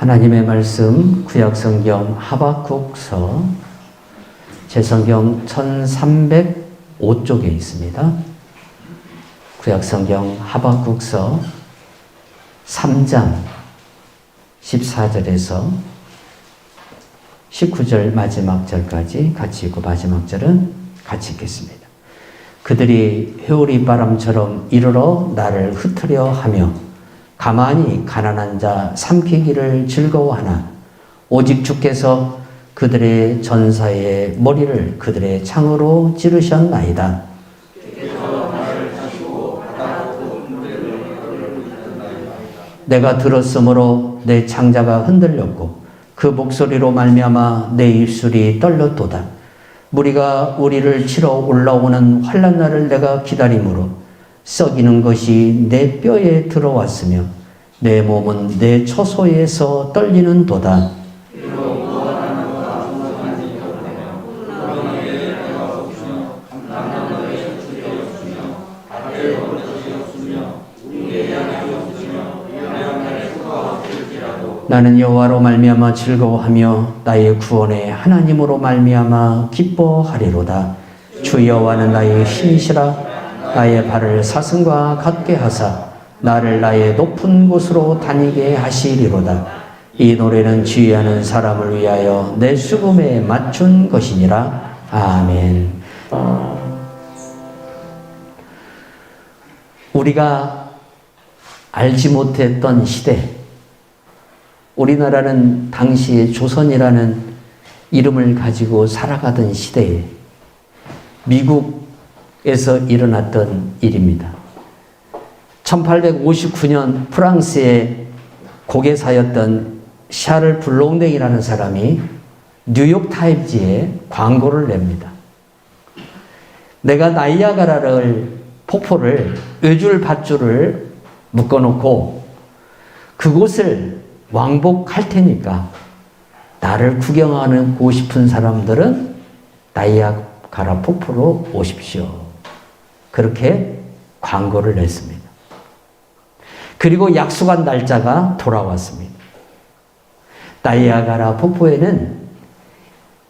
하나님의 말씀 구약성경 하박국서 제 성경 1305쪽에 있습니다. 구약성경 하박국서 3장 14절에서 19절 마지막 절까지 같이 읽고 마지막 절은 같이 읽겠습니다. 그들이 회오리 바람처럼 이르러 나를 흩으려 하며 가만히 가난한 자 삼키기를 즐거워하나 오직 주께서 그들의 전사의 머리를 그들의 창으로 찌르셨나이다. 내가 들었으므로 내 창자가 흔들렸고 그 목소리로 말미암아 내 입술이 떨렸도다. 무리가 우리를 치러 올라오는 환난 날을 내가 기다림으로 썩이는 것이 내 뼈에 들어왔으며 내 몸은 내 처소에서 떨리는 도다. 나는 여호와로 말미암아 즐거워하며 나의 구원의 하나님으로 말미암아 기뻐하리로다. 주 여호와는 나의 힘이시라. 나의 발을 사슴과 같게 하사 나를 나의 높은 곳으로 다니게 하시리로다. 이 노래는 지휘하는 사람을 위하여 내 수금에 맞춘 것이니라. 아멘. 우리가 알지 못했던 시대, 우리나라는 당시에 조선이라는 이름을 가지고 살아가던 시대에 미국에서 일어났던 일입니다. 1859년 프랑스의 고개사였던 샤를 블롱댕이라는 사람이 뉴욕 타임즈에 광고를 냅니다. 내가 나이아가라를 폭포를 외줄 밧줄을 묶어놓고 그곳을 왕복할 테니까 나를 구경하고 싶은 사람들은 나이아가라 폭포로 오십시오. 그렇게 광고를 냈습니다. 그리고 약속한 날짜가 돌아왔습니다. 나이아가라 폭포에는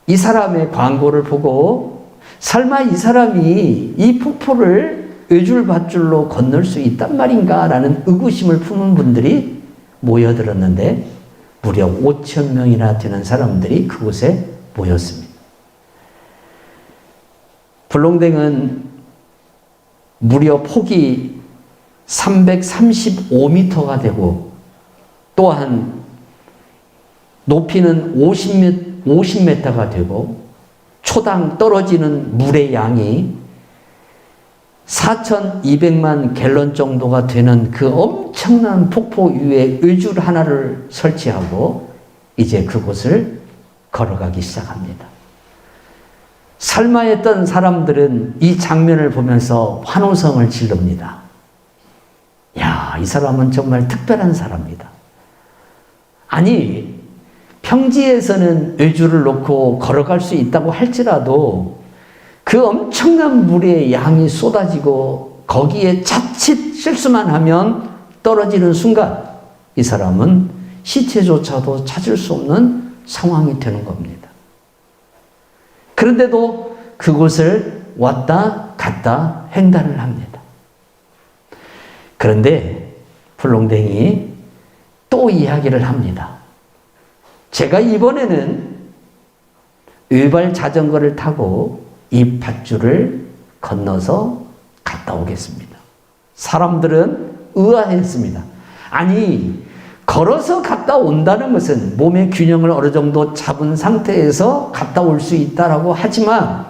이 사람의 광고를 보고 설마 이 사람이 이 폭포를 외줄밧줄로 건널 수 있단 말인가 라는 의구심을 품은 분들이 모여들었는데 무려 5,000명이나 되는 사람들이 그곳에 모였습니다. 블롱댕은 무려 폭이 335m가 되고 또한 높이는 50m가 되고 초당 떨어지는 물의 양이 4,200만 갤런 정도가 되는 그 엄청난 폭포 위에 의줄 하나를 설치하고 이제 그곳을 걸어가기 시작합니다. 설마했던 사람들은 이 장면을 보면서 환호성을 지릅니다. 야, 이 사람은 정말 특별한 사람이다. 아니, 평지에서는 의줄을 놓고 걸어갈 수 있다고 할지라도 그 엄청난 물의 양이 쏟아지고 거기에 자칫 실수만 하면 떨어지는 순간 이 사람은 시체조차도 찾을 수 없는 상황이 되는 겁니다. 그런데도 그곳을 왔다 갔다 횡단을 합니다. 그런데 블롱댕이 또 이야기를 합니다. 제가 이번에는 외발 자전거를 타고 이 밧줄을 건너서 갔다 오겠습니다. 사람들은 의아했습니다. 아니, 걸어서 갔다 온다는 것은 몸의 균형을 어느 정도 잡은 상태에서 갔다 올 수 있다라고 하지만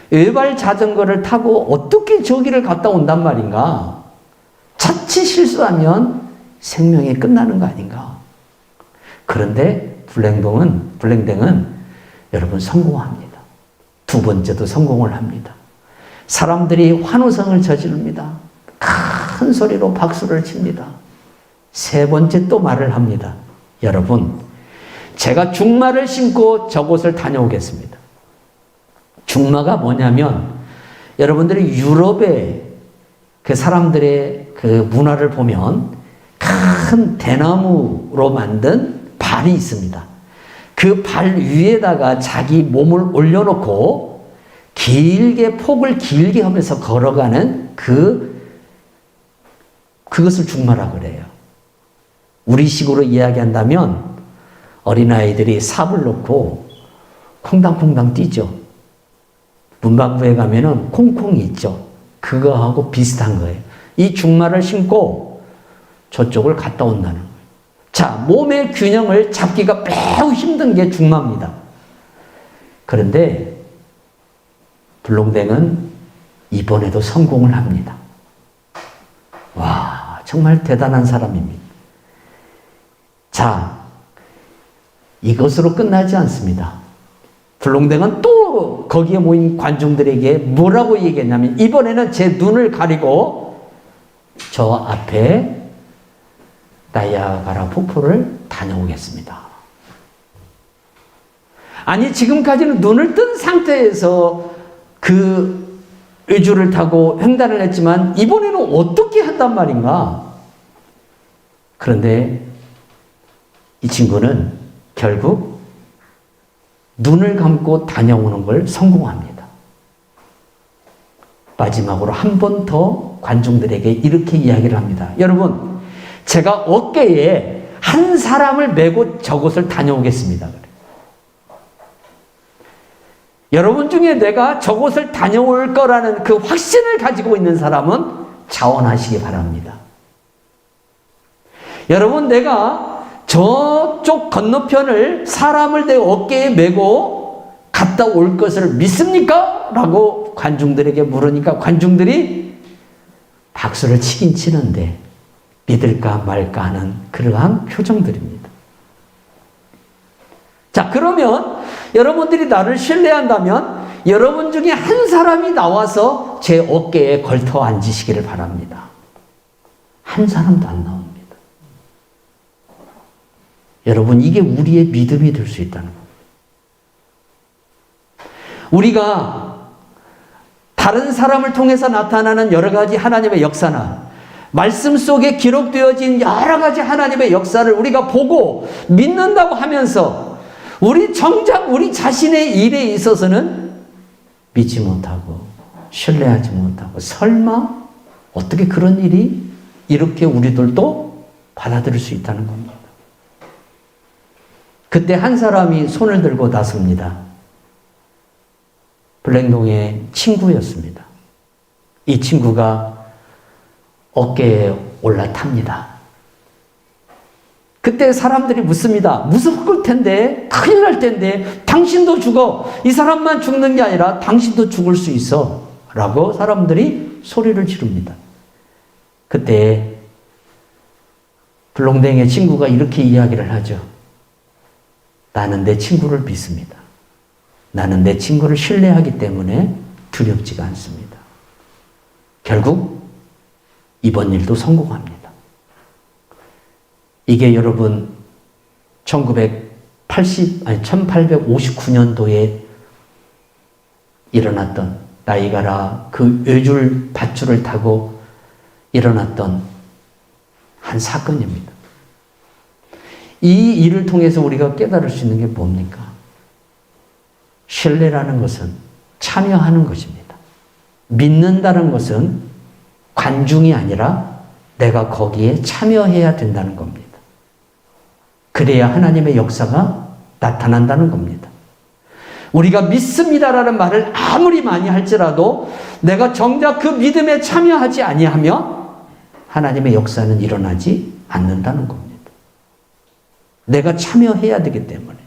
외발 자전거를 타고 어떻게 저기를 갔다 온단 말인가? 자칫 실수하면 생명이 끝나는 거 아닌가? 그런데 블랭댕은 여러분 성공합니다. 두 번째도 성공을 합니다. 사람들이 환호성을 저지릅니다. 큰 소리로 박수를 칩니다. 세 번째 또 말을 합니다. 여러분, 제가 중마를 신고 저곳을 다녀오겠습니다. 중마가 뭐냐면 여러분들이 유럽의 그 사람들의 그 문화를 보면 큰 대나무로 만든 발이 있습니다. 그 발 위에다가 자기 몸을 올려놓고 길게 폭을 길게 하면서 걸어가는 그것을 죽마라 그래요. 우리식으로 이야기한다면 어린아이들이 삽을 놓고 콩당콩당 뛰죠. 문방구에 가면은 콩콩이 있죠. 그거하고 비슷한 거예요. 이 죽마를 신고 저쪽을 갔다 온다는 거예요. 자, 몸의 균형을 잡기가 매우 힘든 게 죽마입니다. 그런데 블롱댕은 이번에도 성공을 합니다. 와, 정말 대단한 사람입니다. 자, 이것으로 끝나지 않습니다. 블롱댕은 또 거기에 모인 관중들에게 뭐라고 얘기했냐면, 이번에는 제 눈을 가리고 저 앞에 나이아가라 폭포를 다녀오겠습니다. 아니, 지금까지는 눈을 뜬 상태에서 그 의주를 타고 횡단을 했지만 이번에는 어떻게 한단 말인가? 그런데 이 친구는 결국 눈을 감고 다녀오는 걸 성공합니다. 마지막으로 한 번 더 관중들에게 이렇게 이야기를 합니다. 여러분, 제가 어깨에 한 사람을 메고 저곳을 다녀오겠습니다. 여러분 중에 내가 저곳을 다녀올 거라는 그 확신을 가지고 있는 사람은 자원하시기 바랍니다. 여러분, 내가 저쪽 건너편을 사람을 내 어깨에 메고 갔다 올 것을 믿습니까? 라고 관중들에게 물으니까 관중들이 박수를 치긴 치는데 믿을까 말까 하는 그러한 표정들입니다. 자, 그러면 여러분들이 나를 신뢰한다면 여러분 중에 한 사람이 나와서 제 어깨에 걸터 앉으시기를 바랍니다. 한 사람도 안 나옵니다. 여러분, 이게 우리의 믿음이 될 수 있다는 겁니다. 우리가 다른 사람을 통해서 나타나는 여러 가지 하나님의 역사나 말씀 속에 기록되어진 여러 가지 하나님의 역사를 우리가 보고 믿는다고 하면서 정작 우리 자신의 일에 있어서는 믿지 못하고 신뢰하지 못하고 설마 어떻게 그런 일이 이렇게 우리들도 받아들일 수 있다는 겁니다. 그때 한 사람이 손을 들고 나섭니다. 블랙동의 친구였습니다. 이 친구가 어깨에 올라탑니다. 그때 사람들이 묻습니다. 무섭을 텐데, 큰일 날 텐데, 당신도 죽어. 이 사람만 죽는 게 아니라 당신도 죽을 수 있어. 라고 사람들이 소리를 지릅니다. 그때 블롱댕의 친구가 이렇게 이야기를 하죠. 나는 내 친구를 믿습니다. 나는 내 친구를 신뢰하기 때문에 두렵지가 않습니다. 결국 이번 일도 성공합니다. 이게 여러분 1859년도에 일어났던 나이가라 그 외줄 밧줄을 타고 일어났던 한 사건입니다. 이 일을 통해서 우리가 깨달을 수 있는 게 뭡니까? 신뢰라는 것은 참여하는 것입니다. 믿는다는 것은 관중이 아니라 내가 거기에 참여해야 된다는 겁니다. 그래야 하나님의 역사가 나타난다는 겁니다. 우리가 믿습니다라는 말을 아무리 많이 할지라도 내가 정작 그 믿음에 참여하지 아니하면 하나님의 역사는 일어나지 않는다는 겁니다. 내가 참여해야 되기 때문에.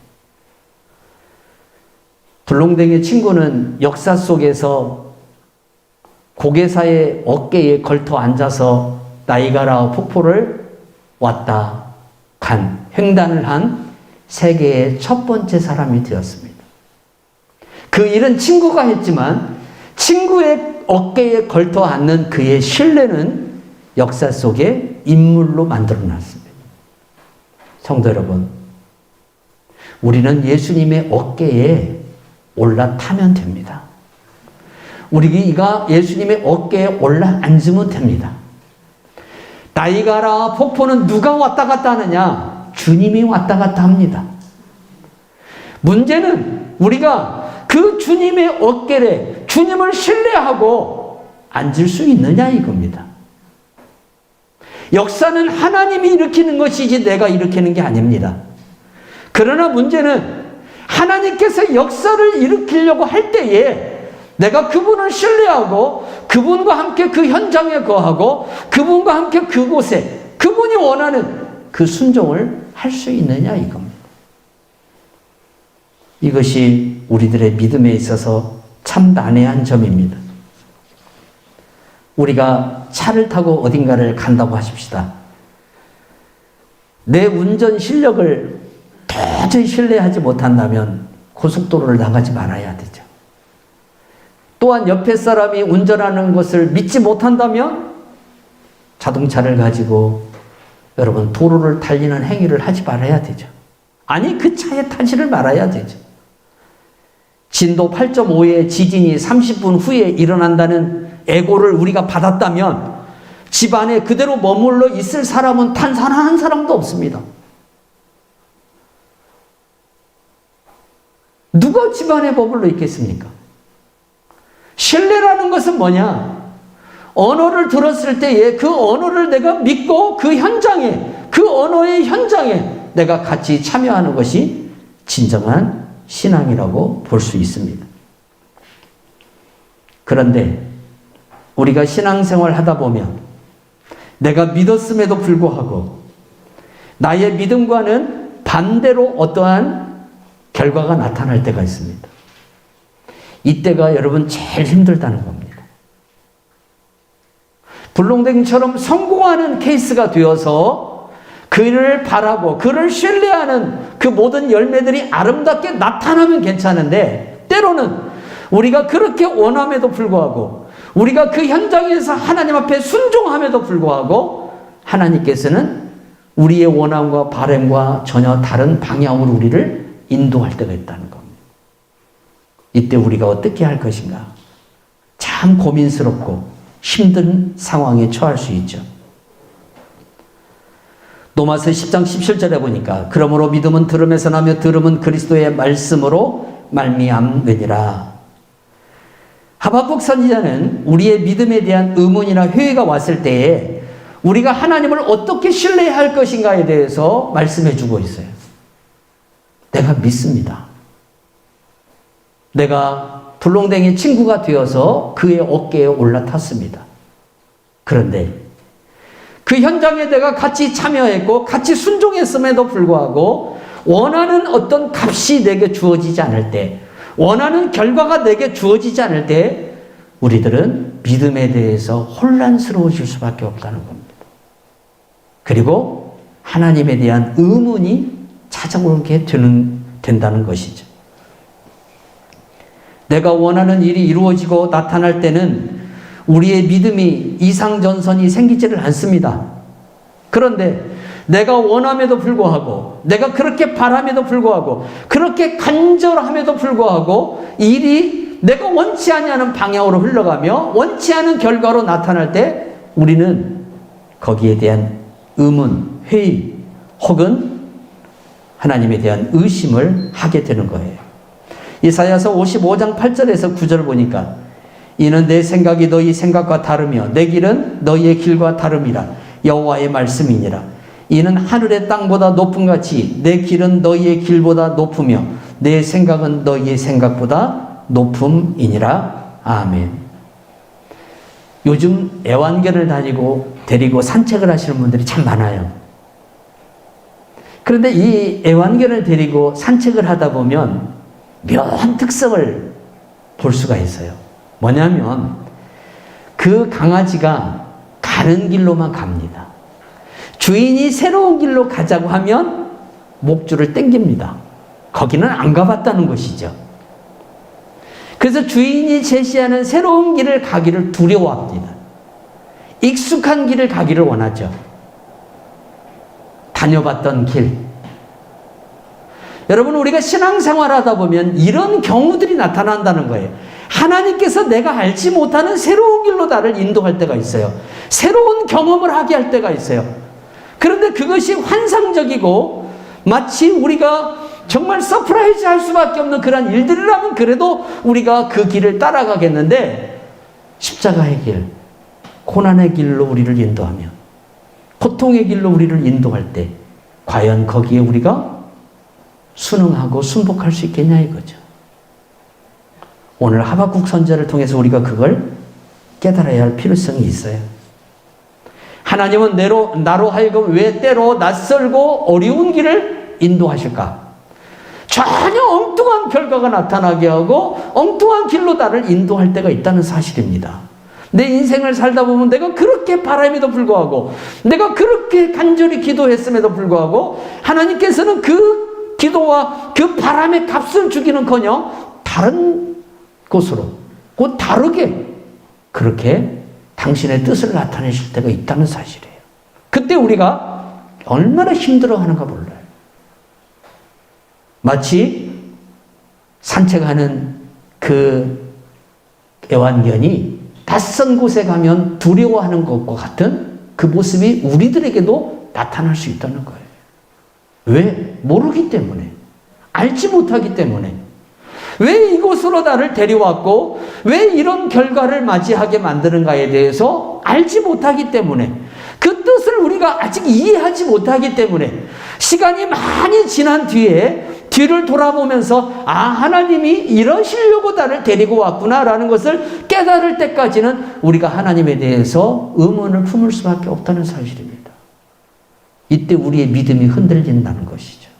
블롱댕의 친구는 역사 속에서 고개사의 어깨에 걸터 앉아서 나이가라 폭포를 왔다 간 횡단을 한 세계의 첫 번째 사람이 되었습니다. 그 일은 친구가 했지만 친구의 어깨에 걸터 앉는 그의 신뢰는 역사 속에 인물로 만들어놨습니다. 성도 여러분, 우리는 예수님의 어깨에 올라타면 됩니다. 우리가 예수님의 어깨에 올라 앉으면 됩니다. 나이가라 폭포는 누가 왔다 갔다 하느냐? 주님이 왔다 갔다 합니다. 문제는 우리가 그 주님의 어깨에 주님을 신뢰하고 앉을 수 있느냐 이겁니다. 역사는 하나님이 일으키는 것이지 내가 일으키는 게 아닙니다. 그러나 문제는 하나님께서 역사를 일으키려고 할 때에 내가 그분을 신뢰하고 그분과 함께 그 현장에 거하고 그분과 함께 그곳에 그분이 원하는 그 순종을 할 수 있느냐 이겁니다. 이것이 우리들의 믿음에 있어서 참 난해한 점입니다. 우리가 차를 타고 어딘가를 간다고 하십시다. 내 운전 실력을 도저히 신뢰하지 못한다면 고속도로를 나가지 말아야 되죠. 또한 옆에 사람이 운전하는 것을 믿지 못한다면 자동차를 가지고 여러분 도로를 달리는 행위를 하지 말아야 되죠. 아니 그 차에 타지를 말아야 되죠. 진도 8.5의 지진이 30분 후에 일어난다는 애고를 우리가 받았다면 집안에 그대로 머물러 있을 사람은 단 한 사람도 없습니다. 누가 집안에 머물러 있겠습니까? 신뢰라는 것은 뭐냐? 언어를 들었을 때에 그 언어를 내가 믿고 그 현장에, 그 언어의 현장에 내가 같이 참여하는 것이 진정한 신앙이라고 볼 수 있습니다. 그런데 우리가 신앙생활 하다 보면 내가 믿었음에도 불구하고 나의 믿음과는 반대로 어떠한 결과가 나타날 때가 있습니다. 이때가 여러분 제일 힘들다는 겁니다. 불롱댕처럼 성공하는 케이스가 되어서 그를 바라고 그를 신뢰하는 그 모든 열매들이 아름답게 나타나면 괜찮은데 때로는 우리가 그렇게 원함에도 불구하고 우리가 그 현장에서 하나님 앞에 순종함에도 불구하고 하나님께서는 우리의 원함과 바람과 전혀 다른 방향으로 우리를 인도할 때가 있다는 겁니다. 이때 우리가 어떻게 할 것인가? 참 고민스럽고 힘든 상황에 처할 수 있죠. 로마서 10장 17절에 보니까 그러므로 믿음은 들음에서 나며 들음은 그리스도의 말씀으로 말미암느니라. 하박국 선지자는 우리의 믿음에 대한 의문이나 회의가 왔을 때에 우리가 하나님을 어떻게 신뢰해야 할 것인가에 대해서 말씀해 주고 있어요. 내가 믿습니다. 내가 불롱댕이 친구가 되어서 그의 어깨에 올라탔습니다. 그런데 그 현장에 내가 같이 참여했고 같이 순종했음에도 불구하고 원하는 어떤 값이 내게 주어지지 않을 때, 원하는 결과가 내게 주어지지 않을 때 우리들은 믿음에 대해서 혼란스러워질 수밖에 없다는 겁니다. 그리고 하나님에 대한 의문이 찾아오게 된다는 것이죠. 내가 원하는 일이 이루어지고 나타날 때는 우리의 믿음이 이상전선이 생기지를 않습니다. 그런데 내가 원함에도 불구하고 내가 그렇게 바람에도 불구하고 그렇게 간절함에도 불구하고 일이 내가 원치 아니하는 방향으로 흘러가며 원치 않은 결과로 나타날 때 우리는 거기에 대한 의문, 회의 혹은 하나님에 대한 의심을 하게 되는 거예요. 이사야서 55장 8절에서 9절 보니까 이는 내 생각이 너희 생각과 다르며 내 길은 너희의 길과 다름이라 여호와의 말씀이니라. 이는 하늘의 땅보다 높음같이 내 길은 너희의 길보다 높으며 내 생각은 너희의 생각보다 높음이니라. 아멘. 요즘 애완견을 데리고 산책을 하시는 분들이 참 많아요. 그런데 이 애완견을 데리고 산책을 하다 보면 묘한 특성을 볼 수가 있어요. 뭐냐면 그 강아지가 가는 길로만 갑니다. 주인이 새로운 길로 가자고 하면 목줄을 당깁니다. 거기는 안 가봤다는 것이죠. 그래서 주인이 제시하는 새로운 길을 가기를 두려워합니다. 익숙한 길을 가기를 원하죠. 다녀봤던 길. 여러분, 우리가 신앙생활 하다 보면 이런 경우들이 나타난다는 거예요. 하나님께서 내가 알지 못하는 새로운 길로 나를 인도할 때가 있어요. 새로운 경험을 하게 할 때가 있어요. 그런데 그것이 환상적이고 마치 우리가 정말 서프라이즈 할 수밖에 없는 그런 일들이라면 그래도 우리가 그 길을 따라가겠는데, 십자가의 길, 고난의 길로 우리를 인도하며 고통의 길로 우리를 인도할 때 과연 거기에 우리가 순응하고 순복할 수 있겠냐 이거죠. 오늘 하박국 선지자를 통해서 우리가 그걸 깨달아야 할 필요성이 있어요. 하나님은 나로 하여금 왜 때로 낯설고 어려운 길을 인도하실까? 전혀 엉뚱한 결과가 나타나게 하고 엉뚱한 길로 나를 인도할 때가 있다는 사실입니다. 내 인생을 살다 보면 내가 그렇게 바람에도 불구하고, 내가 그렇게 간절히 기도했음에도 불구하고 하나님께서는 그 기도와 그 바람의 값을 주기는커녕 다른 곳으로, 곧 다르게 그렇게 당신의 뜻을 나타내실 때가 있다는 사실이에요. 그때 우리가 얼마나 힘들어하는가 몰라요. 마치 산책하는 그 애완견이 낯선 곳에 가면 두려워하는 것과 같은 그 모습이 우리들에게도 나타날 수 있다는 거예요. 왜? 모르기 때문에. 알지 못하기 때문에. 왜 이곳으로 나를 데려왔고 왜 이런 결과를 맞이하게 만드는가에 대해서 알지 못하기 때문에, 그 뜻을 우리가 아직 이해하지 못하기 때문에 시간이 많이 지난 뒤를 돌아보면서 하나님이 이러시려고 나를 데리고 왔구나라는 것을 깨달을 때까지는 우리가 하나님에 대해서 의문을 품을 수밖에 없다는 사실입니다. 이때 우리의 믿음이 흔들린다는 것이죠.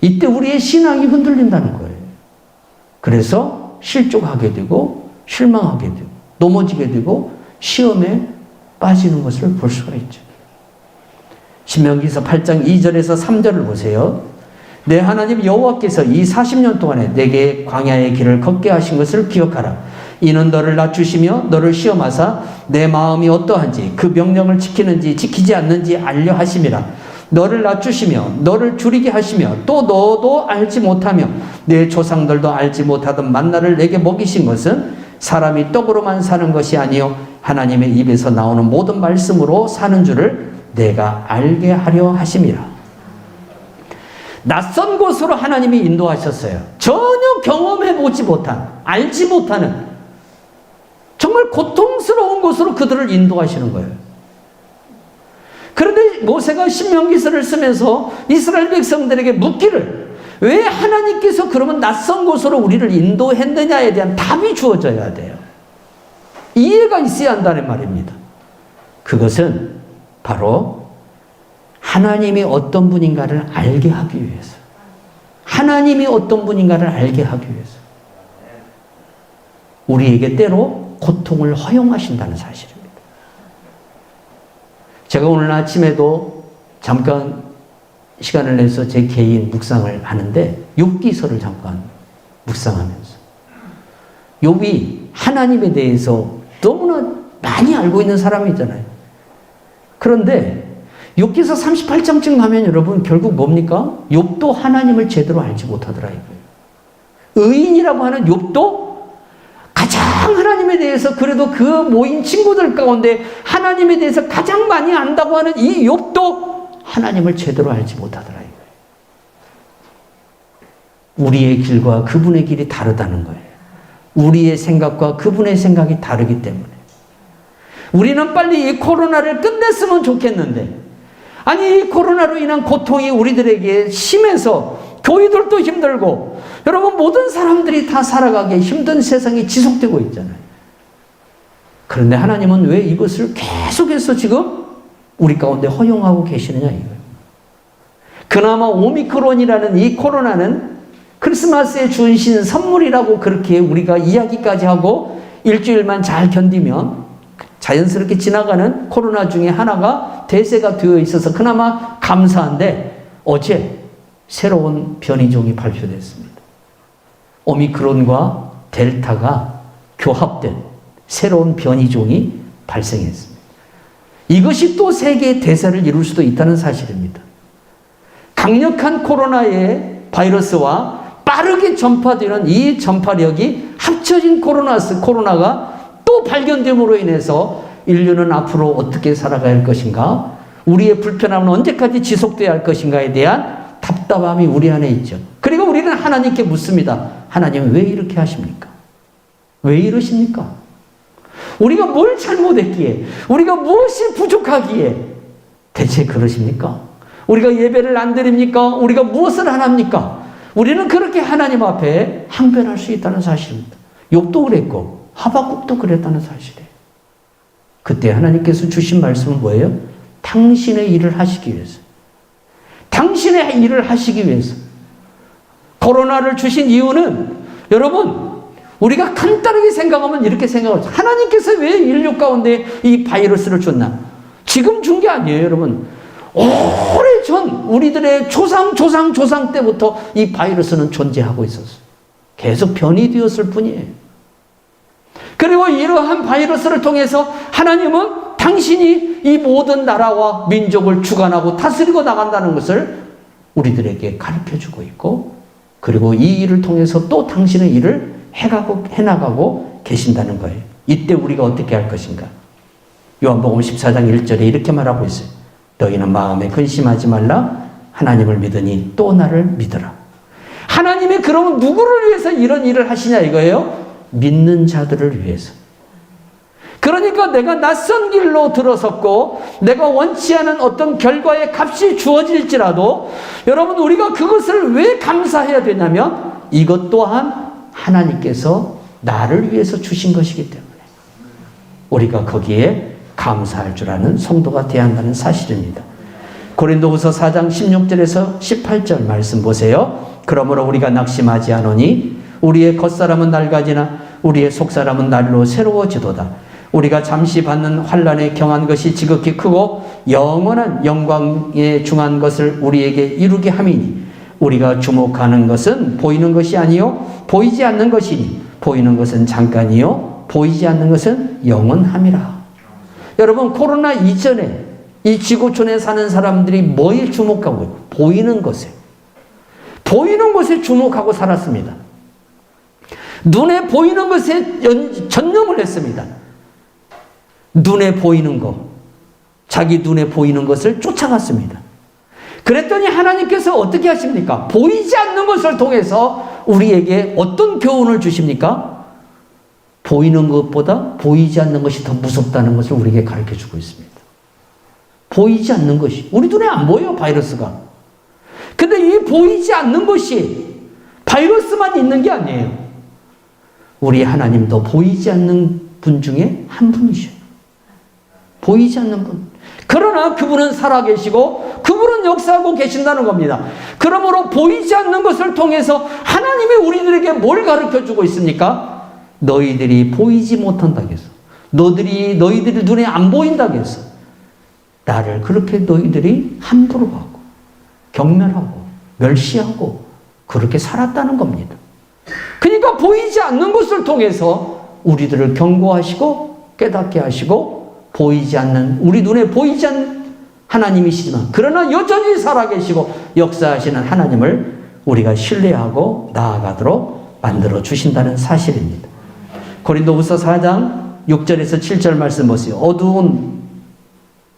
이때 우리의 신앙이 흔들린다는 거예요. 그래서 실족하게 되고 실망하게 되고 넘어지게 되고 시험에 빠지는 것을 볼 수가 있죠. 신명기서 8장 2절에서 3절을 보세요. 내 하나님 여호와께서 이 40년 동안에 내게 광야의 길을 걷게 하신 것을 기억하라. 이는 너를 낮추시며 너를 시험하사 내 마음이 어떠한지 그 명령을 지키는지 지키지 않는지 알려 하심이라. 너를 낮추시며 너를 줄이게 하시며 또 너도 알지 못하며 내 조상들도 알지 못하던 만나를 내게 먹이신 것은 사람이 떡으로만 사는 것이 아니요 하나님의 입에서 나오는 모든 말씀으로 사는 줄을 내가 알게 하려 하심이라. 낯선 곳으로 하나님이 인도하셨어요. 전혀 경험해보지 못한, 알지 못하는 정말 고통스러운 곳으로 그들을 인도하시는 거예요. 그런데 모세가 신명기서를 쓰면서 이스라엘 백성들에게 묻기를, 왜 하나님께서 그러면 낯선 곳으로 우리를 인도했느냐에 대한 답이 주어져야 돼요. 이해가 있어야 한다는 말입니다. 그것은 바로 하나님이 어떤 분인가를 알게 하기 위해서, 하나님이 어떤 분인가를 알게 하기 위해서 우리에게 때로 고통을 허용하신다는 사실입니다. 제가 오늘 아침에도 잠깐 시간을 내서 제 개인 묵상을 하는데 욥기서를 잠깐 묵상하면서, 욥이 하나님에 대해서 너무나 많이 알고 있는 사람이잖아요. 그런데 욥기서 38장쯤 가면 여러분 결국 뭡니까? 욥도 하나님을 제대로 알지 못하더라 이거예요. 의인이라고 하는 욥도 가장 하나님에 대해서, 그래도 그 모인 친구들 가운데 하나님에 대해서 가장 많이 안다고 하는 이 욥도 하나님을 제대로 알지 못하더라 이거예요. 우리의 길과 그분의 길이 다르다는 거예요. 우리의 생각과 그분의 생각이 다르기 때문에 우리는 빨리 이 코로나를 끝냈으면 좋겠는데, 아니 이 코로나로 인한 고통이 우리들에게 심해서 교회들도 힘들고 여러분 모든 사람들이 다 살아가기 힘든 세상이 지속되고 있잖아요. 그런데 하나님은 왜 이것을 계속해서 지금 우리 가운데 허용하고 계시느냐 이거예요. 그나마 오미크론이라는 이 코로나는 크리스마스에 주신 선물이라고 그렇게 우리가 이야기까지 하고 일주일만 잘 견디면 자연스럽게 지나가는 코로나 중에 하나가 대세가 되어 있어서 그나마 감사한데, 어제 새로운 변이종이 발표됐습니다. 오미크론과 델타가 교합된 새로운 변이종이 발생했습니다. 이것이 또 세계의 대세를 이룰 수도 있다는 사실입니다. 강력한 코로나의 바이러스와 빠르게 전파되는 이 전파력이 합쳐진 코로나가 또 발견됨으로 인해서 인류는 앞으로 어떻게 살아갈 것인가, 우리의 불편함은 언제까지 지속돼야 할 것인가에 대한 답답함이 우리 안에 있죠. 그리고 우리는 하나님께 묻습니다. 하나님 왜 이렇게 하십니까? 왜 이러십니까? 우리가 뭘 잘못했기에, 우리가 무엇이 부족하기에 대체 그러십니까? 우리가 예배를 안 드립니까? 우리가 무엇을 안 합니까? 우리는 그렇게 하나님 앞에 항변할 수 있다는 사실입니다. 욥도 그랬고 하박국도 그랬다는 사실이에요. 그때 하나님께서 주신 말씀은 뭐예요? 당신의 일을 하시기 위해서. 당신의 일을 하시기 위해서. 코로나를 주신 이유는 여러분, 우리가 간단하게 생각하면 이렇게 생각하죠. 하나님께서 왜 인류 가운데 이 바이러스를 줬나? 지금 준 게 아니에요, 여러분. 오래전 우리들의 조상 때부터 이 바이러스는 존재하고 있었어요. 계속 변이되었을 뿐이에요. 그리고 이러한 바이러스를 통해서 하나님은 당신이 이 모든 나라와 민족을 주관하고 다스리고 나간다는 것을 우리들에게 가르쳐주고 있고, 그리고 이 일을 통해서 또 당신의 일을 해나가고 계신다는 거예요. 이때 우리가 어떻게 할 것인가? 요한복음 14장 1절에 이렇게 말하고 있어요. 너희는 마음에 근심하지 말라. 하나님을 믿으니 또 나를 믿으라. 하나님이 그러면 누구를 위해서 이런 일을 하시냐 이거예요? 믿는 자들을 위해서. 그러니까 내가 낯선 길로 들어섰고 내가 원치 않은 어떤 결과의 값이 주어질지라도 여러분, 우리가 그것을 왜 감사해야 되냐면 이것 또한 하나님께서 나를 위해서 주신 것이기 때문에 우리가 거기에 감사할 줄 아는 성도가 되어야 한다는 사실입니다. 고린도후서 4장 16절에서 18절 말씀 보세요. 그러므로 우리가 낙심하지 않으니 우리의 겉사람은 낡아지나 우리의 속사람은 날로 새로워지도다. 우리가 잠시 받는 환난에 경한 것이 지극히 크고 영원한 영광에 중한 것을 우리에게 이루게 함이니 우리가 주목하는 것은 보이는 것이 아니요 보이지 않는 것이니 보이는 것은 잠깐이요 보이지 않는 것은 영원함이라. 여러분, 코로나 이전에 이 지구촌에 사는 사람들이 뭐에 주목하고 있어요? 보이는 것에. 보이는 것에 주목하고 살았습니다. 눈에 보이는 것에 전념을 했습니다. 눈에 보이는 것, 자기 눈에 보이는 것을 쫓아갔습니다. 그랬더니 하나님께서 어떻게 하십니까? 보이지 않는 것을 통해서 우리에게 어떤 교훈을 주십니까? 보이는 것보다 보이지 않는 것이 더 무섭다는 것을 우리에게 가르쳐주고 있습니다. 보이지 않는 것이, 우리 눈에 안 보여요, 바이러스가. 근데 이 보이지 않는 것이 바이러스만 있는 게 아니에요. 우리 하나님도 보이지 않는 분 중에 한 분이셔요. 보이지 않는 분. 그러나 그분은 살아계시고 그분은 역사하고 계신다는 겁니다. 그러므로 보이지 않는 것을 통해서 하나님이 우리들에게 뭘 가르쳐주고 있습니까? 너희들이 보이지 못한다고 해서, 너희들이 눈에 안 보인다고 해서 나를 그렇게 너희들이 함부로 하고 경멸하고 멸시하고 그렇게 살았다는 겁니다. 그러니까 보이지 않는 것을 통해서 우리들을 경고하시고 깨닫게 하시고, 보이지 않는, 우리 눈에 보이지 않는 하나님이시지만 그러나 여전히 살아계시고 역사하시는 하나님을 우리가 신뢰하고 나아가도록 만들어 주신다는 사실입니다. 고린도후서 4장 6절에서 7절 말씀 보세요. 어두운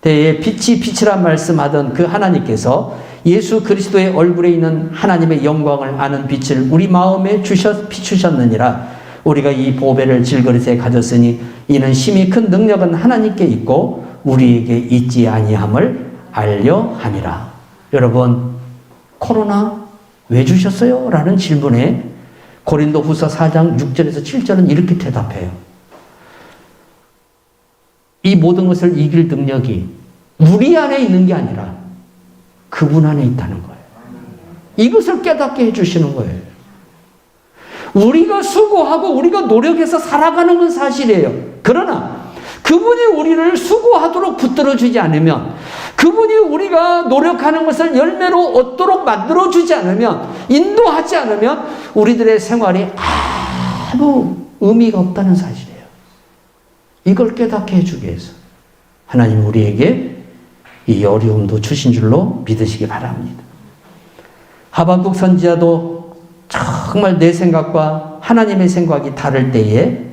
때에 빛이란 말씀하던 그 하나님께서 예수 그리스도의 얼굴에 있는 하나님의 영광을 아는 빛을 우리 마음에 비추셨느니라. 우리가 이 보배를 질그릇에 가졌으니 이는 심히 큰 능력은 하나님께 있고 우리에게 있지 아니함을 알려 함이라. 여러분, 코로나 왜 주셨어요? 라는 질문에 고린도후서 4장 6절에서 7절은 이렇게 대답해요. 이 모든 것을 이길 능력이 우리 안에 있는 게 아니라 그분 안에 있다는 거예요. 이것을 깨닫게 해주시는 거예요. 우리가 수고하고 우리가 노력해서 살아가는 건 사실이에요. 그러나 그분이 우리를 수고하도록 붙들어주지 않으면, 그분이 우리가 노력하는 것을 열매로 얻도록 만들어주지 않으면, 인도하지 않으면 우리들의 생활이 아무 의미가 없다는 사실이에요. 이걸 깨닫게 해주기 위해서 하나님 우리에게 이 어려움도 주신 줄로 믿으시기 바랍니다. 하박국 선지자도 정말 내 생각과 하나님의 생각이 다를 때에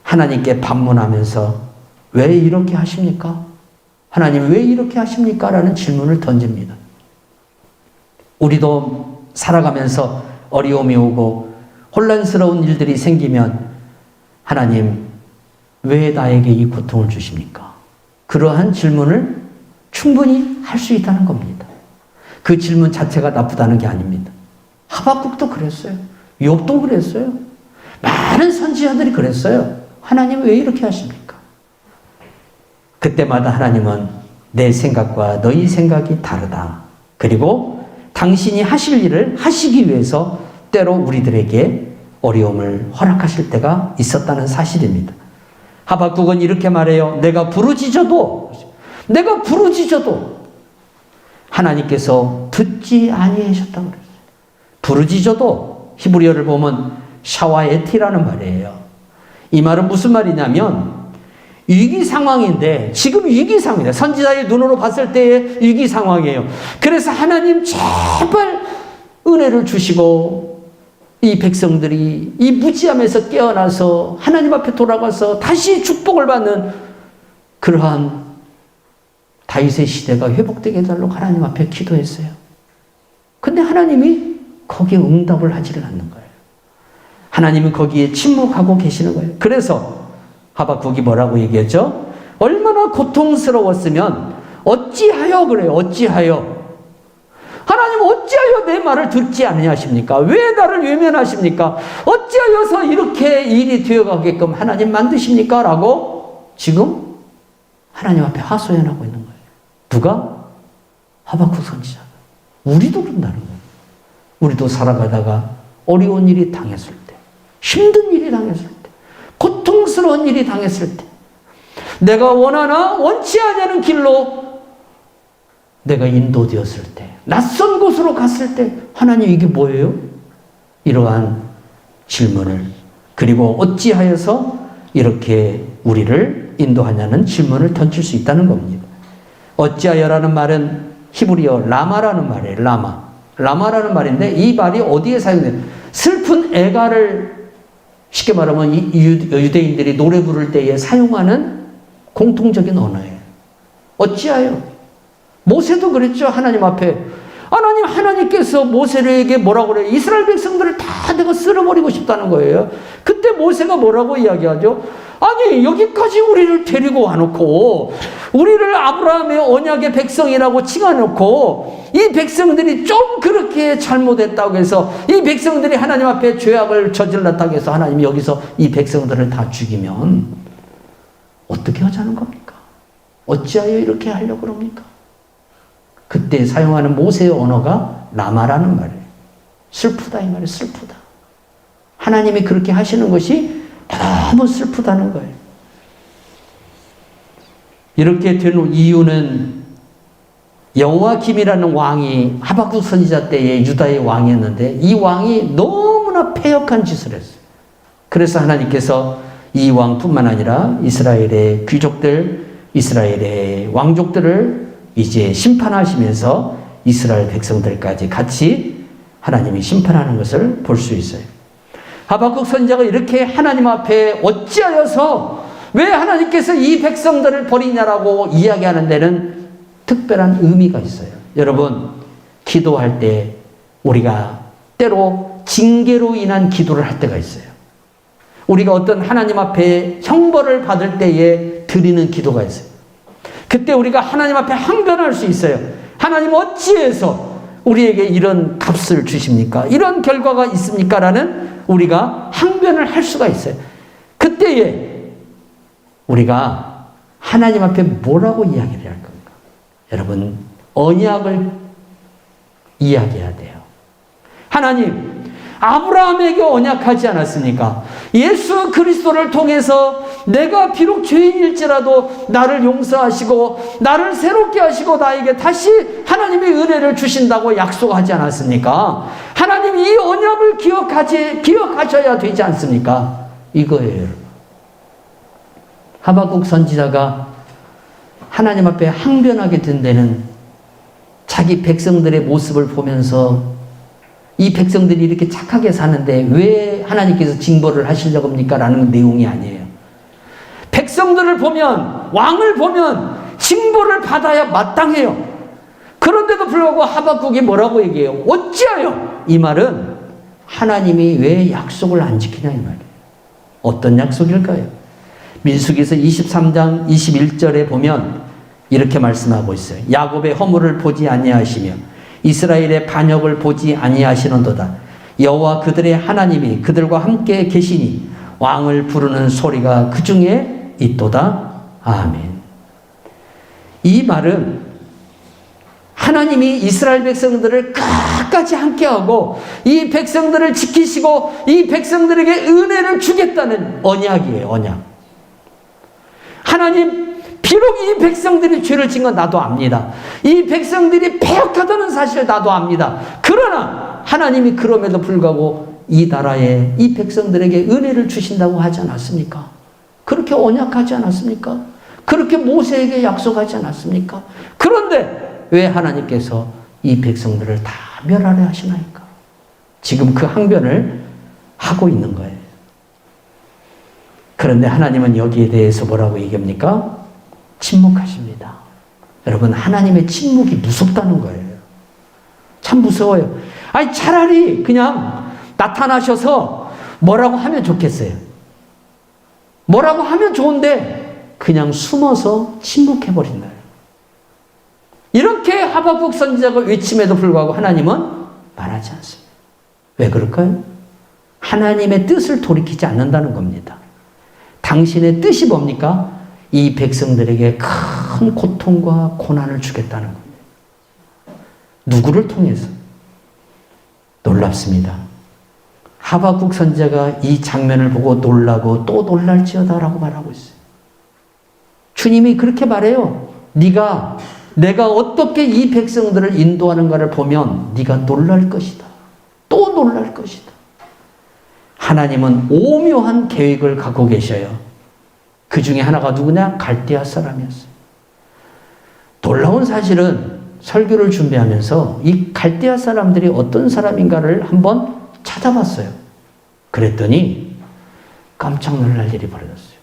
하나님께 반문하면서 왜 이렇게 하십니까? 하나님 왜 이렇게 하십니까? 라는 질문을 던집니다. 우리도 살아가면서 어려움이 오고 혼란스러운 일들이 생기면 하나님, 왜 나에게 이 고통을 주십니까? 그러한 질문을 충분히 할 수 있다는 겁니다. 그 질문 자체가 나쁘다는 게 아닙니다. 하박국도 그랬어요. 욥도 그랬어요. 많은 선지자들이 그랬어요. 하나님 왜 이렇게 하십니까? 그때마다 하나님은 내 생각과 너희 생각이 다르다. 그리고 당신이 하실 일을 하시기 위해서 때로 우리들에게 어려움을 허락하실 때가 있었다는 사실입니다. 하박국은 이렇게 말해요. 내가 부르짖어도 하나님께서 듣지 아니하셨다고 그랬어요. 부르짖어도 히브리어를 보면 샤와에티라는 말이에요. 이 말은 무슨 말이냐면 위기 상황인데, 지금 위기 상황이에요. 선지자의 눈으로 봤을 때의 위기 상황이에요. 그래서 하나님 제발 은혜를 주시고 이 백성들이 이 무지함에서 깨어나서 하나님 앞에 돌아가서 다시 축복을 받는 그러한 다윗의 시대가 회복되게 해달라고 하나님 앞에 기도했어요. 근데 하나님이 거기에 응답을 하지를 않는 거예요. 하나님은 거기에 침묵하고 계시는 거예요. 그래서 하박국이 뭐라고 얘기했죠? 얼마나 고통스러웠으면 어찌하여 그래요. 어찌하여. 하나님 어찌하여 내 말을 듣지 않으십니까? 왜 나를 외면하십니까? 어찌하여서 이렇게 일이 되어가게끔 하나님 만드십니까? 라고 지금 하나님 앞에 하소연하고 있는 거예요. 누가? 하박국 선지자가. 우리도 그런다는 거예요. 우리도 살아가다가 어려운 일이 당했을 때, 힘든 일이 당했을 때, 고통스러운 일이 당했을 때, 내가 원하나 원치 않냐는 길로 내가 인도되었을 때, 낯선 곳으로 갔을 때, 하나님 이게 뭐예요? 이러한 질문을, 그리고 어찌하여서 이렇게 우리를 인도하냐는 질문을 던질 수 있다는 겁니다. 어찌하여라는 말은 히브리어 라마라는 말이에요. 라마라는 말인데 이 말이 어디에 사용돼요? 슬픈 애가를 쉽게 말하면 유대인들이 노래 부를 때에 사용하는 공통적인 언어예요. 어찌하여? 모세도 그랬죠. 하나님 앞에. 하나님께서 모세에게 뭐라고 그래요? 이스라엘 백성들을 다 내가 쓸어버리고 싶다는 거예요. 그때 모세가 뭐라고 이야기하죠? 아니, 여기까지 우리를 데리고 와놓고, 우리를 아브라함의 언약의 백성이라고 칭해놓고, 이 백성들이 좀 그렇게 잘못했다고 해서, 이 백성들이 하나님 앞에 죄악을 저질렀다고 해서 하나님이 여기서 이 백성들을 다 죽이면, 어떻게 하자는 겁니까? 어찌하여 이렇게 하려고 그럽니까? 그때 사용하는 모세의 언어가 라마라는 말이에요. 슬프다, 이 말이에요. 슬프다. 하나님이 그렇게 하시는 것이 너무 슬프다는 거예요. 이렇게 된 이유는 여호와김이라는 왕이 하박국 선지자 때의 유다의 왕이었는데 이 왕이 너무나 패역한 짓을 했어요. 그래서 하나님께서 이 왕뿐만 아니라 이스라엘의 귀족들, 이스라엘의 왕족들을 이제 심판하시면서 이스라엘 백성들까지 같이 하나님이 심판하는 것을 볼 수 있어요. 하박국 선지자가 이렇게 하나님 앞에 어찌하여서 왜 하나님께서 이 백성들을 버리냐라고 이야기하는 데는 특별한 의미가 있어요. 여러분, 기도할 때 우리가 때로 징계로 인한 기도를 할 때가 있어요. 우리가 어떤 하나님 앞에 형벌을 받을 때에 드리는 기도가 있어요. 그때 우리가 하나님 앞에 항변할 수 있어요. 하나님 어찌해서 우리에게 이런 값을 주십니까? 이런 결과가 있습니까? 라는 우리가 항변을 할 수가 있어요. 그때에 우리가 하나님 앞에 뭐라고 이야기를 할 겁니까? 여러분, 언약을 이야기해야 돼요. 하나님, 아브라함에게 언약하지 않았습니까? 예수 그리스도를 통해서 내가 비록 죄인일지라도 나를 용서하시고 나를 새롭게 하시고 나에게 다시 하나님의 은혜를 주신다고 약속하지 않았습니까? 하나님 이 언약을 기억하셔야 되지 않습니까? 이거예요. 하박국 선지자가 하나님 앞에 항변하게 된 데는 자기 백성들의 모습을 보면서 이 백성들이 이렇게 착하게 사는데 왜 하나님께서 징벌을 하시려고 합니까? 라는 내용이 아니에요. 백성들을 보면, 왕을 보면 징벌을 받아야 마땅해요. 그런데도 불구하고 하박국이 뭐라고 얘기해요? 어찌하여? 이 말은 하나님이 왜 약속을 안 지키냐 이 말이에요. 어떤 약속일까요? 민수기서 23장 21절에 보면 이렇게 말씀하고 있어요. 야곱의 허물을 보지 아니하시며 이스라엘의 반역을 보지 아니하시는도다. 여호와 그들의 하나님이 그들과 함께 계시니 왕을 부르는 소리가 그 중에 있도다. 아멘. 이 말은 하나님이 이스라엘 백성들을 끝까지 함께하고 이 백성들을 지키시고 이 백성들에게 은혜를 주겠다는 언약이에요. 언약. 하나님, 비록 이 백성들이 죄를 지은 건 나도 압니다. 이 백성들이 패역하다는 사실을 나도 압니다. 그러나 하나님이 그럼에도 불구하고 이 나라에 이 백성들에게 은혜를 주신다고 하지 않았습니까? 그렇게 언약하지 않았습니까? 그렇게 모세에게 약속하지 않았습니까? 그런데 왜 하나님께서 이 백성들을 다 멸하려 하시나이까? 지금 그 항변을 하고 있는 거예요. 그런데 하나님은 여기에 대해서 뭐라고 얘기합니까? 침묵하십니다. 여러분, 하나님의 침묵이 무섭다는 거예요. 참 무서워요. 아니, 차라리 그냥 나타나셔서 뭐라고 하면 좋겠어요. 뭐라고 하면 좋은데 그냥 숨어서 침묵해버린다. 이렇게 하박국 선지자가 외침에도 불구하고 하나님은 말하지 않습니다. 왜 그럴까요? 하나님의 뜻을 돌이키지 않는다는 겁니다. 당신의 뜻이 뭡니까? 이 백성들에게 큰 고통과 고난을 주겠다는 겁니다. 누구를 통해서? 놀랍습니다. 하박국 선지자가 이 장면을 보고 놀라고 또 놀랄지어다라고 말하고 있어요. 주님이 그렇게 말해요. 내가 어떻게 이 백성들을 인도하는가를 보면 네가 놀랄 것이다. 또 놀랄 것이다. 하나님은 오묘한 계획을 갖고 계셔요. 그 중에 하나가 누구냐? 갈대아 사람이었어요. 놀라운 사실은 설교를 준비하면서 이 갈대아 사람들이 어떤 사람인가를 한번 찾아봤어요. 그랬더니 깜짝 놀랄 일이 벌어졌어요.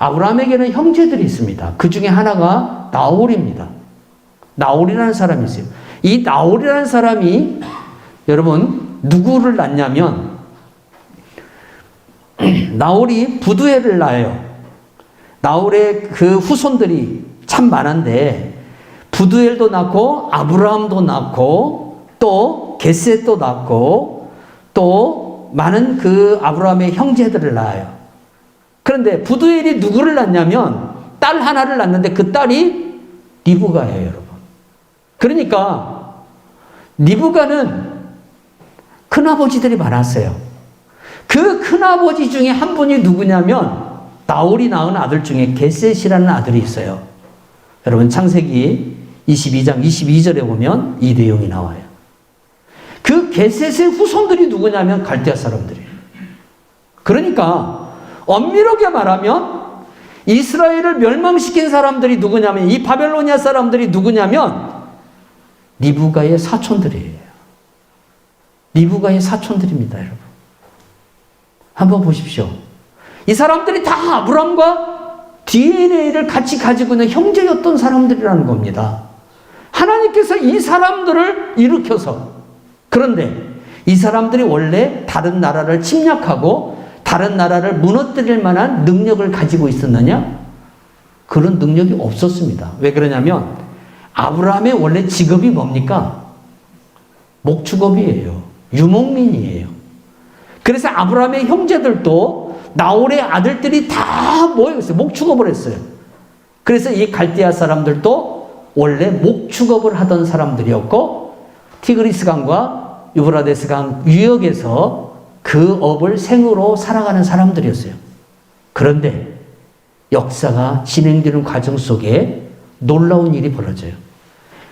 아브라함에게는 형제들이 있습니다. 그 중에 하나가 나홀입니다. 나홀이라는 사람이 있어요. 이 나홀이라는 사람이 여러분 누구를 낳냐면 나홀이 부두엘을 낳아요. 나홀의 그 후손들이 참 많은데 부두엘도 낳고 아브라함도 낳고 또 게셋도 낳고 또 많은 그 아브라함의 형제들을 낳아요. 그런데 부두엘이 누구를 낳냐면 딸 하나를 낳는데 그 딸이 리브가예요, 여러분. 그러니까 리브가는 큰아버지들이 많았어요. 그 큰아버지 중에 한 분이 누구냐면 나홀이 낳은 아들 중에 게셋이라는 아들이 있어요. 여러분 창세기 22장 22절에 보면 이 내용이 나와요. 그 게셋의 후손들이 누구냐면 갈대아 사람들이에요. 그러니까 엄밀하게 말하면 이스라엘을 멸망시킨 사람들이 누구냐면 이 바벨로니아 사람들이 누구냐면 리브가의 사촌들이에요. 리브가의 사촌들입니다, 여러분. 한번 보십시오. 이 사람들이 다 아브람과 DNA를 같이 가지고 있는 형제였던 사람들이라는 겁니다. 하나님께서 이 사람들을 일으켜서, 그런데 이 사람들이 원래 다른 나라를 침략하고 다른 나라를 무너뜨릴 만한 능력을 가지고 있었느냐? 그런 능력이 없었습니다. 왜 그러냐면 아브라함의 원래 직업이 뭡니까? 목축업이에요. 유목민이에요. 그래서 아브라함의 형제들도 나홀의 아들들이 다 모여있어요. 목축업을 했어요. 그래서 이 갈대아 사람들도 원래 목축업을 하던 사람들이었고 티그리스 강과 유브라데스 강 유역에서 그 업을 생으로 살아가는 사람들이었어요. 그런데 역사가 진행되는 과정 속에 놀라운 일이 벌어져요.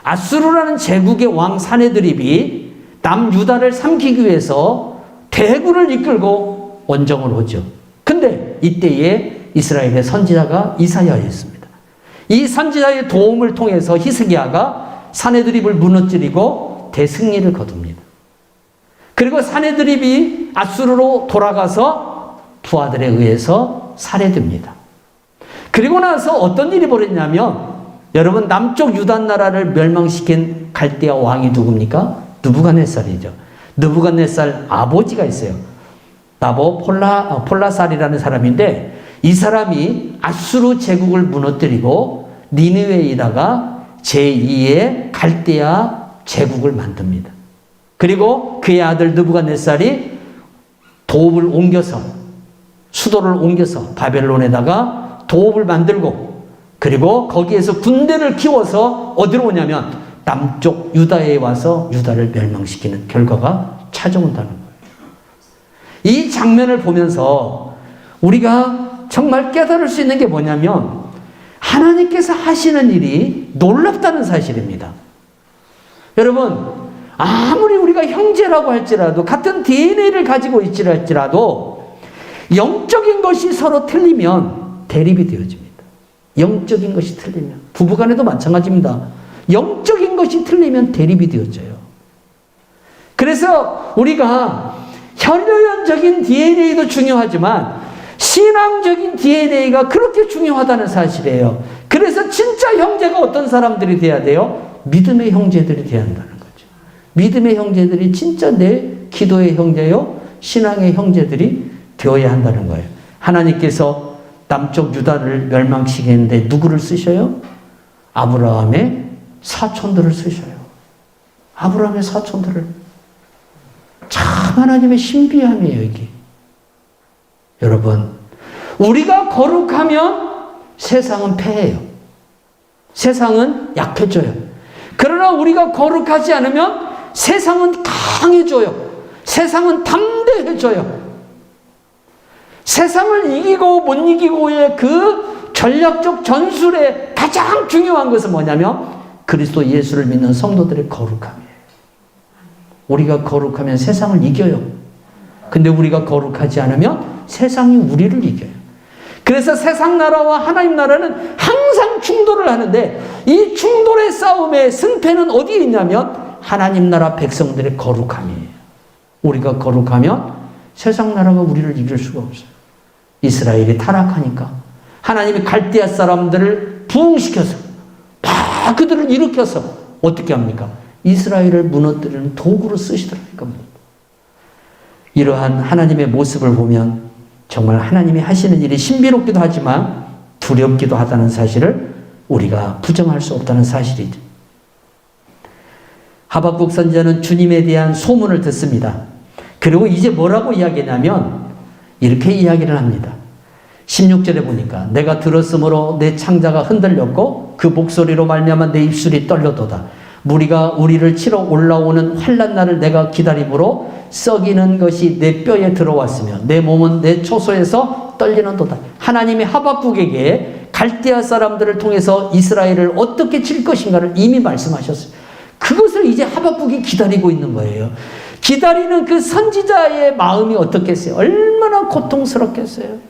아수르라는 제국의 왕 사네드립이 남유다를 삼키기 위해서 대군을 이끌고 원정을 오죠. 근데 이때에 이스라엘의 선지자가 이사야였습니다. 이 선지자의 도움을 통해서 히스기야가 사네드립을 무너뜨리고 대승리를 거둡니다. 그리고 사네드립이 아수르로 돌아가서 부하들에 의해서 살해됩니다. 그리고 나서 어떤 일이 벌어졌냐면 여러분, 남쪽 유다 나라를 멸망시킨 갈대아 왕이 누굽니까? 느부갓네살이죠. 느부갓네살 아버지가 있어요. 폴라살이라는 사람인데, 이 사람이 아수르 제국을 무너뜨리고 니느웨에다가 제2의 갈대아 제국을 만듭니다. 그리고 그의 아들 느부갓네살이 도읍을 옮겨서, 수도를 옮겨서 바벨론에다가 도읍을 만들고, 그리고 거기에서 군대를 키워서 어디로 오냐면 남쪽 유다에 와서 유다를 멸망시키는 결과가 찾아온다는 거예요. 이 장면을 보면서 우리가 정말 깨달을 수 있는 게 뭐냐면, 하나님께서 하시는 일이 놀랍다는 사실입니다. 여러분, 아무리 우리가 형제라고 할지라도, 같은 DNA를 가지고 있지라도 영적인 것이 서로 틀리면 대립이 되어집니다. 영적인 것이 틀리면, 부부간에도 마찬가지입니다. 영적인 것이 틀리면 대립이 되어져요. 그래서 우리가 혈연적인 DNA도 중요하지만 신앙적인 DNA가 그렇게 중요하다는 사실이에요. 그래서 진짜 형제가 어떤 사람들이 돼야 돼요? 믿음의 형제들이 돼야 한다는 거죠. 믿음의 형제들이 진짜 내 기도의 형제요, 신앙의 형제들이 되어야 한다는 거예요. 하나님께서 남쪽 유다를 멸망시키는데 누구를 쓰셔요? 아브라함의 사촌들을 쓰셔요. 아브라함의 사촌들을. 참 하나님의 신비함이에요, 이게. 여러분, 우리가 거룩하면 세상은 패해요. 세상은 약해져요. 그러나 우리가 거룩하지 않으면 세상은 강해져요. 세상은 담대해져요. 세상을 이기고 못 이기고의 그 전략적 전술의 가장 중요한 것은 뭐냐면 그리스도 예수를 믿는 성도들의 거룩함이에요. 우리가 거룩하면 세상을 이겨요. 근데 우리가 거룩하지 않으면 세상이 우리를 이겨요. 그래서 세상 나라와 하나님 나라는 항상 충돌을 하는데, 이 충돌의 싸움의 승패는 어디에 있냐면 하나님 나라 백성들의 거룩함이에요. 우리가 거룩하면 세상 나라가 우리를 이길 수가 없어요. 이스라엘이 타락하니까 하나님이 갈대아 사람들을 부흥시켜서 다 그들을 일으켜서 어떻게 합니까? 이스라엘을 무너뜨리는 도구로 쓰시더라고요. 이러한 하나님의 모습을 보면 정말 하나님이 하시는 일이 신비롭기도 하지만 두렵기도 하다는 사실을 우리가 부정할 수 없다는 사실이죠. 하박국 선지자는 주님에 대한 소문을 듣습니다. 그리고 이제 뭐라고 이야기하냐면 이렇게 이야기를 합니다. 16절에 보니까 내가 들었으므로 내 창자가 흔들렸고 그 목소리로 말미암아 내 입술이 떨려도다. 무리가 우리를 치러 올라오는 환난 날을 내가 기다림으로 썩이는 것이 내 뼈에 들어왔으며 내 몸은 내 초소에서 떨리는도다. 하나님이 하박국에게 갈대아 사람들을 통해서 이스라엘을 어떻게 칠 것인가를 이미 말씀하셨어요. 그것을 이제 하박국이 기다리고 있는 거예요. 기다리는 그 선지자의 마음이 어떻겠어요? 얼마나 고통스럽겠어요?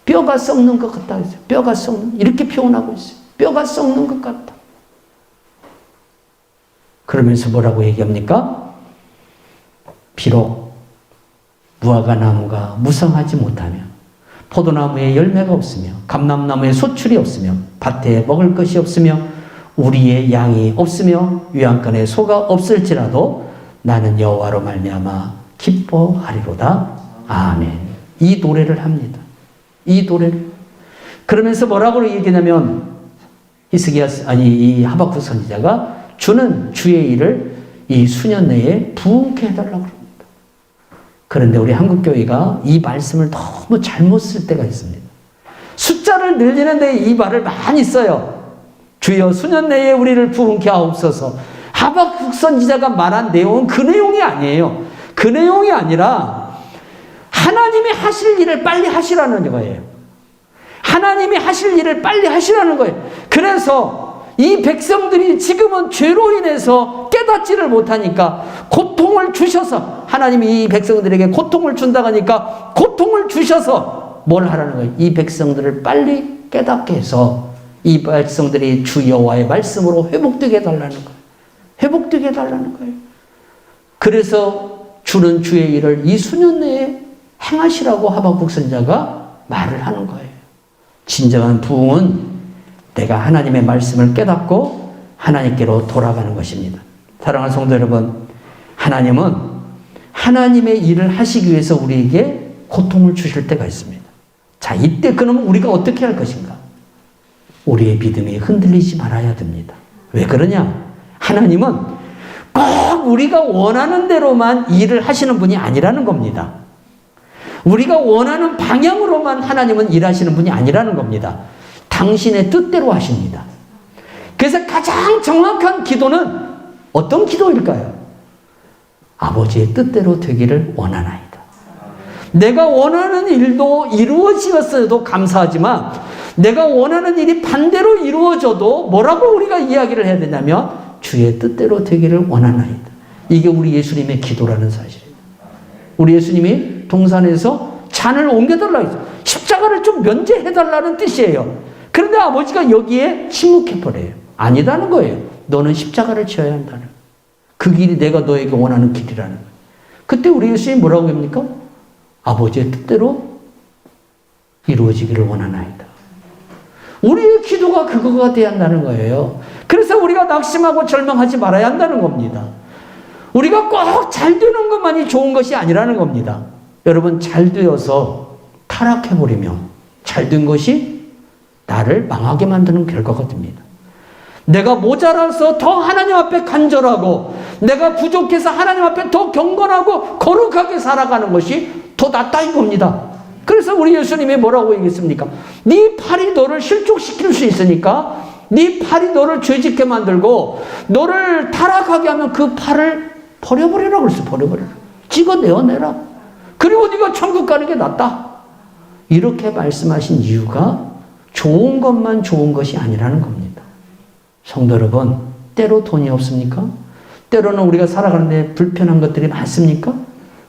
뼈가 썩는 것 같다 했어요. 뼈가 썩는, 이렇게 표현하고 있어요. 뼈가 썩는 것 같다. 그러면서 뭐라고 얘기합니까? 비록 무화과 나무가 무성하지 못하며 포도나무에 열매가 없으며 감람나무에 소출이 없으며 밭에 먹을 것이 없으며 우리의 양이 없으며 위안간에 소가 없을지라도 나는 여호와로 말미암아 기뻐하리로다. 아멘. 이 노래를 합니다. 이 노래를. 그러면서 뭐라고 얘기하냐면 이 하박국 선지자가 주는 주의 일을 이 수년 내에 부흥케 해달라고 합니다. 그런데 우리 한국교회가 이 말씀을 너무 잘못 쓸 때가 있습니다. 숫자를 늘리는데 이 말을 많이 써요. 주여 수년 내에 우리를 부흥케 하옵소서. 하박국 선지자가 말한 내용은 그 내용이 아니에요. 그 내용이 아니라 하나님이 하실 일을 빨리 하시라는 거예요. 하나님이 하실 일을 빨리 하시라는 거예요. 그래서 이 백성들이 지금은 죄로 인해서 깨닫지를 못하니까 고통을 주셔서, 하나님이 이 백성들에게 고통을 준다고 하니까 고통을 주셔서 뭘 하라는 거예요? 이 백성들을 빨리 깨닫게 해서 이 백성들이 주 여호와의 말씀으로 회복되게 해달라는 거예요. 회복되게 해달라는 거예요. 그래서 주는 주의 일을 이 수년 내에 행하시라고 하박국 선지자가 말을 하는 거예요. 진정한 부흥은 내가 하나님의 말씀을 깨닫고 하나님께로 돌아가는 것입니다. 사랑하는 성도 여러분, 하나님은 하나님의 일을 하시기 위해서 우리에게 고통을 주실 때가 있습니다. 자, 이때 그러면 우리가 어떻게 할 것인가? 우리의 믿음이 흔들리지 말아야 됩니다. 왜 그러냐? 하나님은 꼭 우리가 원하는 대로만 일을 하시는 분이 아니라는 겁니다. 우리가 원하는 방향으로만 하나님은 일하시는 분이 아니라는 겁니다. 당신의 뜻대로 하십니다. 그래서 가장 정확한 기도는 어떤 기도일까요? 아버지의 뜻대로 되기를 원하나이다. 내가 원하는 일도 이루어지었어도 감사하지만 내가 원하는 일이 반대로 이루어져도 뭐라고 우리가 이야기를 해야 되냐면 주의 뜻대로 되기를 원하나이다. 이게 우리 예수님의 기도라는 사실입니다. 우리 예수님이 동산에서 잔을 옮겨달라고 했어요. 십자가를 좀 면제해달라는 뜻이에요. 그런데 아버지가 여기에 침묵해버려요. 아니다는 거예요. 너는 십자가를 지어야 한다는 거예요. 그 길이 내가 너에게 원하는 길이라는 거예요. 그때 우리 예수님이 뭐라고 합니까? 아버지의 뜻대로 이루어지기를 원하나이다. 우리의 기도가 그거가 돼야 한다는 거예요. 그래서 우리가 낙심하고 절망하지 말아야 한다는 겁니다. 우리가 꼭 잘 되는 것만이 좋은 것이 아니라는 겁니다. 여러분, 잘 되어서 타락해버리면 잘 된 것이 나를 망하게 만드는 결과가 됩니다. 내가 모자라서 더 하나님 앞에 간절하고 내가 부족해서 하나님 앞에 더 경건하고 거룩하게 살아가는 것이 더 낫다 이겁니다. 그래서 우리 예수님이 뭐라고 얘기했습니까? 네 팔이 너를 실족시킬 수 있으니까 네 팔이 너를 죄짓게 만들고 너를 타락하게 하면 그 팔을 버려버리라고 그랬어. 버려버리라. 찍어내어내라. 그리고 네가 천국 가는 게 낫다. 이렇게 말씀하신 이유가 좋은 것만 좋은 것이 아니라는 겁니다. 성도 여러분, 때로 돈이 없습니까? 때로는 우리가 살아가는데 불편한 것들이 많습니까?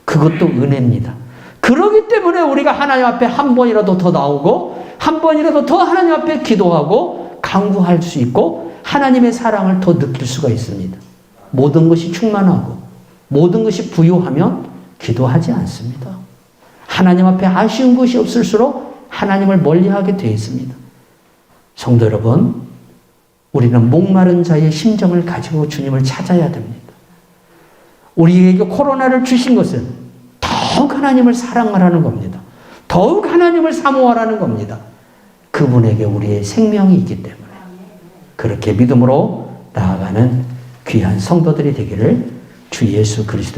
그것도 은혜입니다. 그렇기 때문에 우리가 하나님 앞에 한 번이라도 더 나오고 한 번이라도 더 하나님 앞에 기도하고 간구할 수 있고 하나님의 사랑을 더 느낄 수가 있습니다. 모든 것이 충만하고 모든 것이 부유하면 기도하지 않습니다. 하나님 앞에 아쉬운 것이 없을수록 하나님을 멀리하게 되어 있습니다. 성도 여러분, 우리는 목마른 자의 심정을 가지고 주님을 찾아야 됩니다. 우리에게 코로나를 주신 것은 더욱 하나님을 사랑하라는 겁니다. 더욱 하나님을 사모하라는 겁니다. 그분에게 우리의 생명이 있기 때문에 그렇게 믿음으로 나아가는 귀한 성도들이 되기를 주 예수 그리스도의